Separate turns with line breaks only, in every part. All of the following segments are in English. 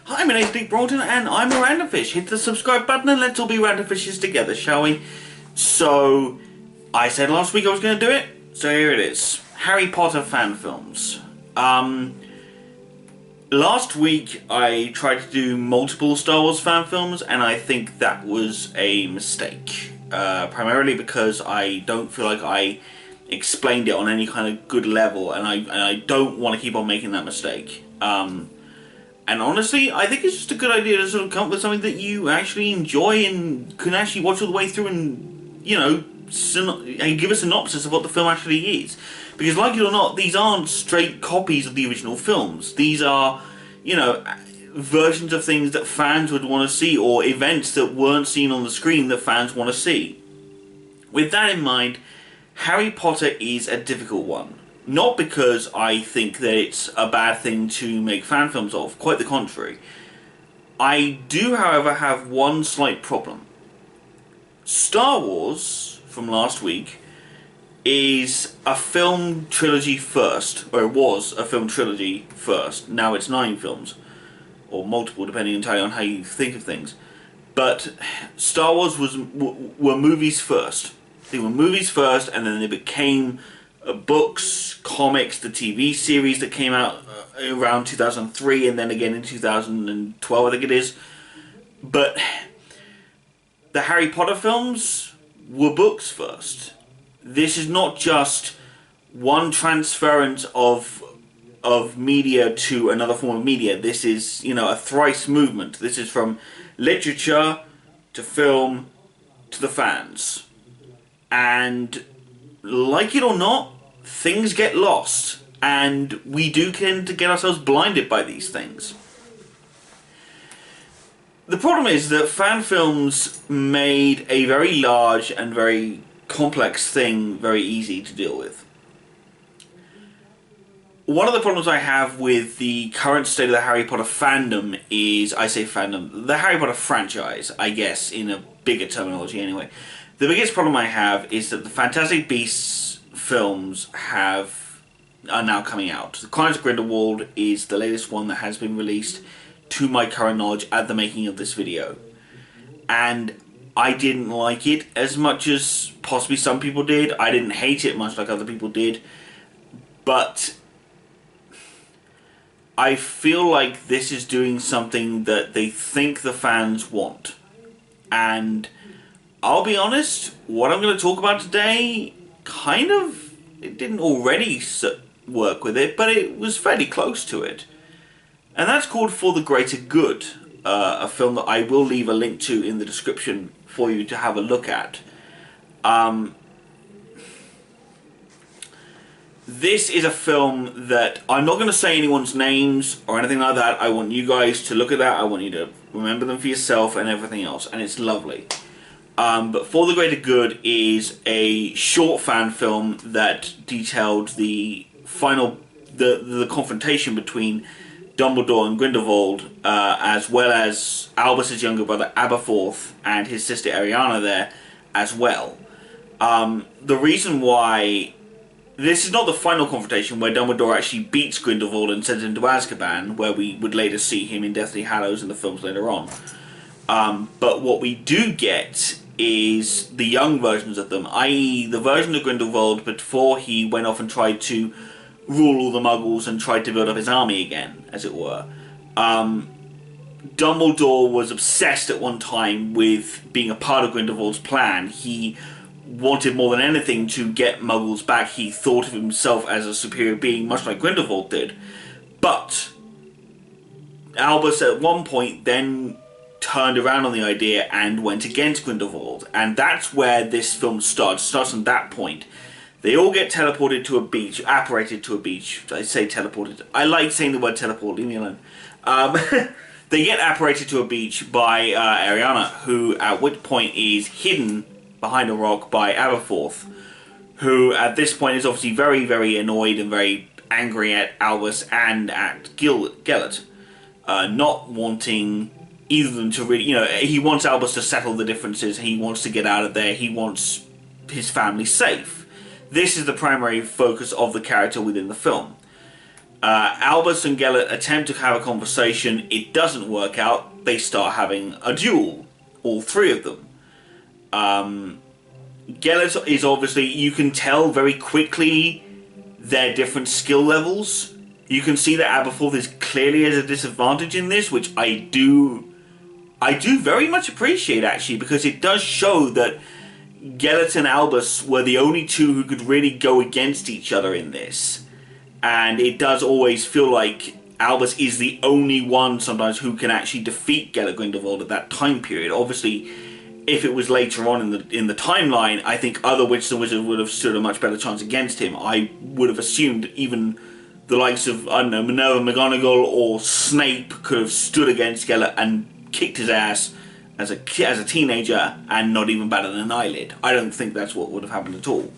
Hi, my name's Nick Broughton and I'm a Randomfish. Hit the subscribe button and let's all be Randomfishes together, shall we? So, I said last week I was going to do it, so here it is. Harry Potter fan films. Last week I tried to do multiple Star Wars fan films and I think that was a mistake. Primarily because I don't feel like I explained it on any kind of good level, and I don't want to keep on making that mistake. And honestly, I think it's just a good idea to sort of come up with something that you actually enjoy and can actually watch all the way through and, you know, and give a synopsis of what the film actually is. Because like it or not, these aren't straight copies of the original films. These are, you know, versions of things that fans would want to see, or events that weren't seen on the screen that fans want to see. With that in mind, Harry Potter is a difficult one. Not because I think that it's a bad thing to make fan films of, quite the contrary. I do, however, have one slight problem. Star Wars, from last week, is a film trilogy first, or it was a film trilogy first. Now it's 9 films, or multiple, depending entirely on how you think of things. But Star Wars were movies first. They were movies first, and then they became books, comics, the TV series that came out around 2003, and then again in 2012, I think it is. But the Harry Potter films were books first. This is not just one transference of media to another form of media. This is, you know, a thrice movement. This is from literature to film to the fans. And like it or not, things get lost, and we do tend to get ourselves blinded by these things. The problem is that fan films made a very large and very complex thing very easy to deal with. One of the problems I have with the current state of the Harry Potter fandom is, I say fandom, the Harry Potter franchise, I guess, in a bigger terminology anyway. The biggest problem I have is that the Fantastic Beasts films are now coming out. The Crimes of Grindelwald is the latest one that has been released, to my current knowledge, at the making of this video. And I didn't like it as much as possibly some people did. I didn't hate it much like other people did. But I feel like this is doing something that they think the fans want. And I'll be honest, what I'm going to talk about today, kind of, it didn't already work with it, but it was fairly close to it. And that's called For the Greater Good, a film that I will leave a link to in the description for you to have a look at. This is a film that I'm not going to say anyone's names or anything like that. I want you guys to look at that. I want you to remember them for yourself and everything else. And it's lovely. But For the Greater Good is a short fan film that detailed the final, the confrontation between Dumbledore and Grindelwald, as well as Albus's younger brother Aberforth and his sister Ariana there as well. The reason why this is not the final confrontation where Dumbledore actually beats Grindelwald and sends him to Azkaban, where we would later see him in Deathly Hallows in the films later on. But what we do get is the young versions of them, i.e. the version of Grindelwald before he went off and tried to rule all the Muggles and tried to build up his army again, as it were. Dumbledore was obsessed at one time with being a part of Grindelwald's plan. He wanted more than anything to get Muggles back. He thought of himself as a superior being, much like Grindelwald did. But Albus at one point then turned around on the idea and went against Grindelwald, and that's where this film starts on that point. They all get teleported to a beach, apparated to a beach. I say teleported. I like saying the word teleport, leave me alone. They get apparated to a beach by Ariana, who at which point is hidden behind a rock by Aberforth, who at this point is obviously very, very annoyed and very angry at Albus and at Gellert, not wanting either of them to really, you know, he wants Albus to settle the differences, he wants to get out of there, he wants his family safe. This is the primary focus of the character within the film. Albus and Gellert attempt to have a conversation. It doesn't work out. They start having a duel, all three of them. Gellert is obviously, you can tell very quickly their different skill levels. You can see that Aberforth is clearly at a disadvantage in this, which I do very much appreciate, actually, because it does show that Gellert and Albus were the only two who could really go against each other in this. And it does always feel like Albus is the only one sometimes who can actually defeat Gellert Grindelwald at that time period. Obviously, if it was later on in the timeline, I think other Witches and Wizards would have stood a much better chance against him. I would have assumed even the likes of, I don't know, Minerva McGonagall or Snape could have stood against Gellert and kicked his ass as a teenager and not even batted an eyelid. I don't think that's what would have happened at all.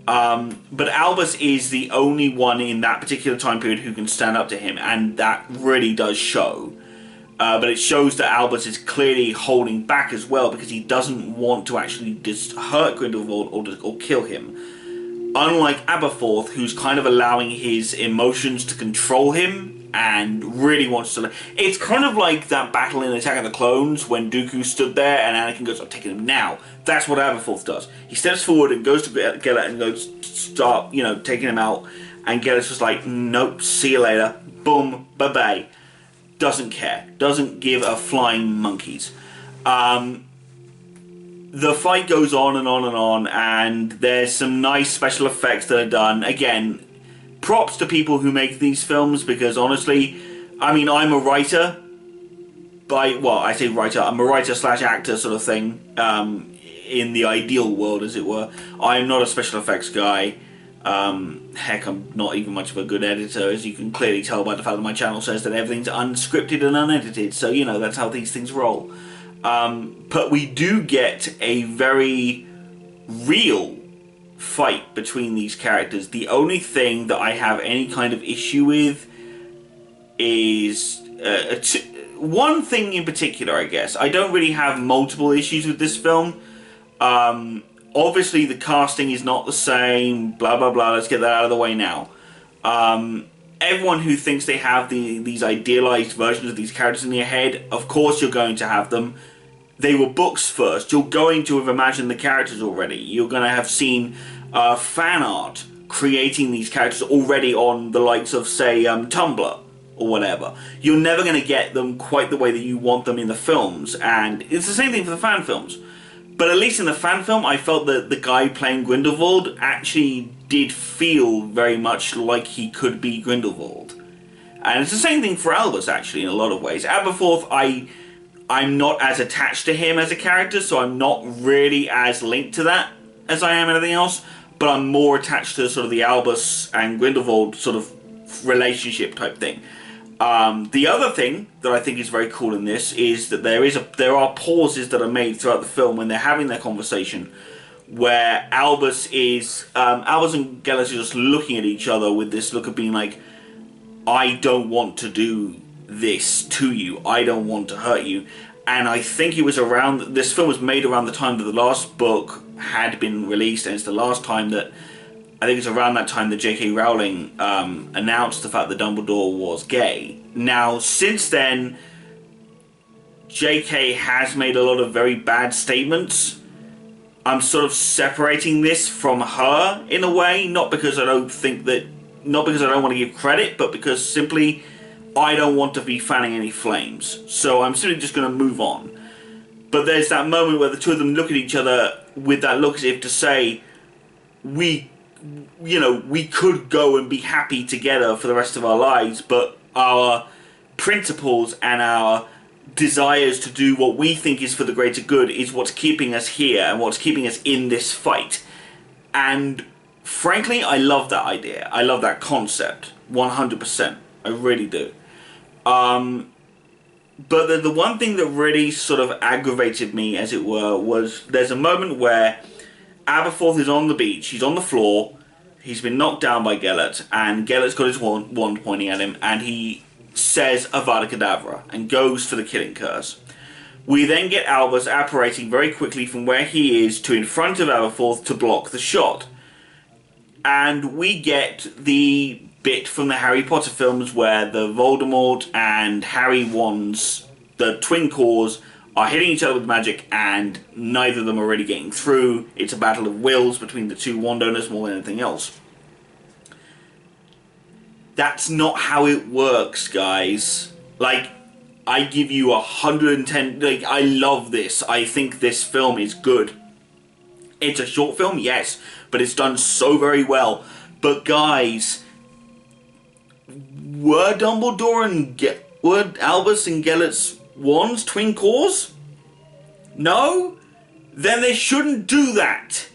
But Albus is the only one in that particular time period who can stand up to him, and that really does show. But it shows that Albus is clearly holding back as well, because he doesn't want to actually just hurt Grindelwald or kill him. Unlike Aberforth, who's kind of allowing his emotions to control him and really wants to... It's kind of like that battle in Attack of the Clones when Dooku stood there and Anakin goes, I'm taking him now. That's what Aberforth does. He steps forward and goes to Gellert and goes, start, taking him out. And Gellert's just like, nope, see you later. Boom, bye-bye. Doesn't care. Doesn't give a flying monkeys. The fight goes on and on and on, and there's some nice special effects that are done. Again, props to people who make these films, because honestly, I mean, I'm a writer. I say writer, I'm a writer/actor sort of thing, in the ideal world, as it were. I'm not a special effects guy. Heck, I'm not even much of a good editor, as you can clearly tell by the fact that my channel says that everything's unscripted and unedited, so, that's how these things roll. But we do get a very real fight between these characters. The only thing that I have any kind of issue with is one thing in particular, I guess. I don't really have multiple issues with this film. Obviously, the casting is not the same, blah, blah, blah. Let's get that out of the way now. Everyone who thinks they have these idealized versions of these characters in your head, of course you're going to have them. They were books first. You're going to have imagined the characters already. You're going to have seen fan art creating these characters already on the likes of, say, Tumblr or whatever. You're never going to get them quite the way that you want them in the films, and it's the same thing for the fan films. But at least in the fan film, I felt that the guy playing Grindelwald actually did feel very much like he could be Grindelwald. And it's the same thing for Albus, actually, in a lot of ways. Aberforth, I'm not as attached to him as a character, so I'm not really as linked to that as I am anything else, but I'm more attached to sort of the Albus and Grindelwald sort of relationship type thing. The other thing that I think is very cool in this is that there are pauses that are made throughout the film when they're having their conversation, where Albus and Gellert are just looking at each other with this look of being like, I don't want to do this to you. I don't want to hurt you. And I think it was this film was made around the time that the last book had been released, and it's the last time that, I think it's around that time that J.K. Rowling announced the fact that Dumbledore was gay. Now, since then, J.K. has made a lot of very bad statements. I'm sort of separating this from her in a way, not because I don't want to give credit, but because simply I don't want to be fanning any flames. So I'm simply just going to move on. But there's that moment where the two of them look at each other with that look as if to say, we could go and be happy together for the rest of our lives, but our principles and our desires to do what we think is for the greater good is what's keeping us here and what's keeping us in this fight. And frankly, I love that idea. I love that concept. 100%. I really do. But the one thing that really sort of aggravated me, as it were, was there's a moment where Aberforth is on the beach, he's on the floor, he's been knocked down by Gellert, and Gellert's got his wand pointing at him, and he says Avada Kedavra, and goes for the killing curse. We then get Albus apparating very quickly from where he is to in front of Aberforth to block the shot. And we get the bit from the Harry Potter films where the Voldemort and Harry wands, the twin cores, are hitting each other with magic and neither of them are really getting through. It's a battle of wills between the two wand owners more than anything else. That's not how it works, guys. Like, I give you 110... Like, I love this. I think this film is good. It's a short film, yes, but it's done so very well. But guys, were Dumbledore and were Albus and Gellert's wands twin cores? No? Then they shouldn't do that.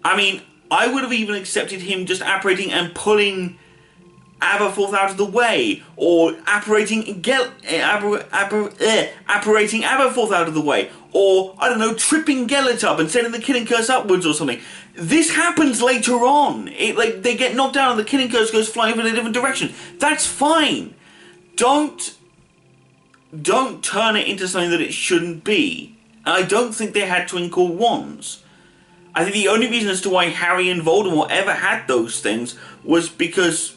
I mean, I would have even accepted him just apparating and pulling Aberforth out of the way, or apparating Aberforth out of the way, or, I don't know, tripping Gellert up and sending the killing curse upwards or something. This happens later on. They get knocked down and the killing curse goes flying in a different direction. That's fine. Don't turn it into something that it shouldn't be. And I don't think they had twin core wands. I think the only reason as to why Harry and Voldemort ever had those things was because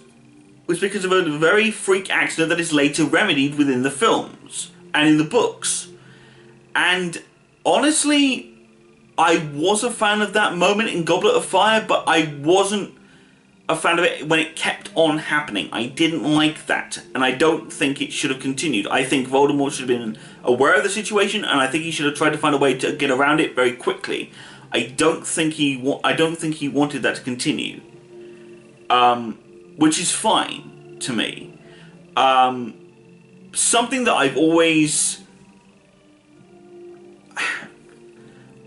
of a very freak accident that is later remedied within the films and in the books. And honestly, I was a fan of that moment in Goblet of Fire, but I wasn't a fan of it when it kept on happening. I didn't like that, and I don't think it should have continued. I think Voldemort should have been aware of the situation, and I think he should have tried to find a way to get around it very quickly. I don't think he wanted that to continue, which is fine to me. Something that I've always...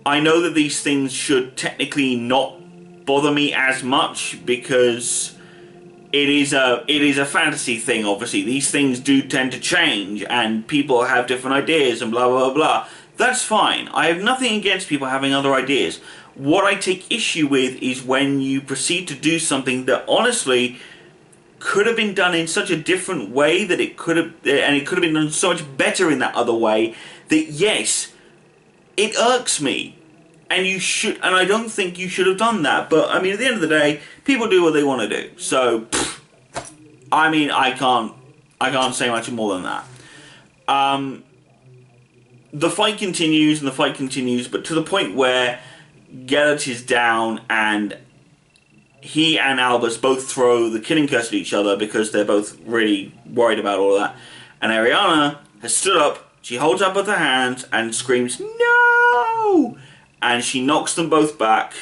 I know that these things should technically not bother me as much because it is a fantasy thing. Obviously, these things do tend to change, and people have different ideas and blah blah blah. That's fine. I have nothing against people having other ideas. What I take issue with is when you proceed to do something that honestly could have been done in such a different way that it could have been done so much better in that other way. That yes, it irks me, and I don't think you should have done that. But I mean, at the end of the day, people do what they want to do. So, I mean, I can't say much more than that. The fight continues, but to the point where Gellert is down, and he and Albus both throw the killing curse at each other because they're both really worried about all of that. And Ariana has stood up. She holds up with her hands and screams, "No!" And she knocks them both back.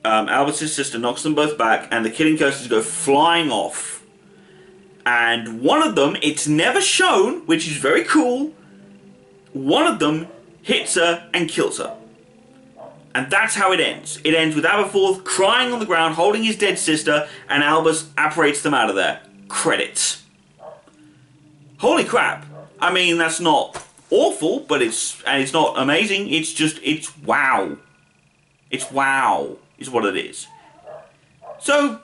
Albus' sister knocks them both back, and the killing curses go flying off. And one of them, it's never shown, which is very cool, one of them hits her and kills her. And that's how it ends. It ends with Aberforth crying on the ground, holding his dead sister, and Albus apparates them out of there. Credits. Holy crap. I mean, that's not awful, but it's not amazing. It's wow. It's wow, is what it is. So,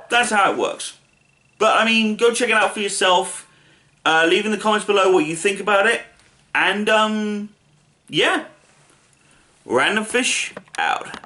that's how it works. But, I mean, go check it out for yourself. Leave in the comments below what you think about it. And, yeah. Randomfish out.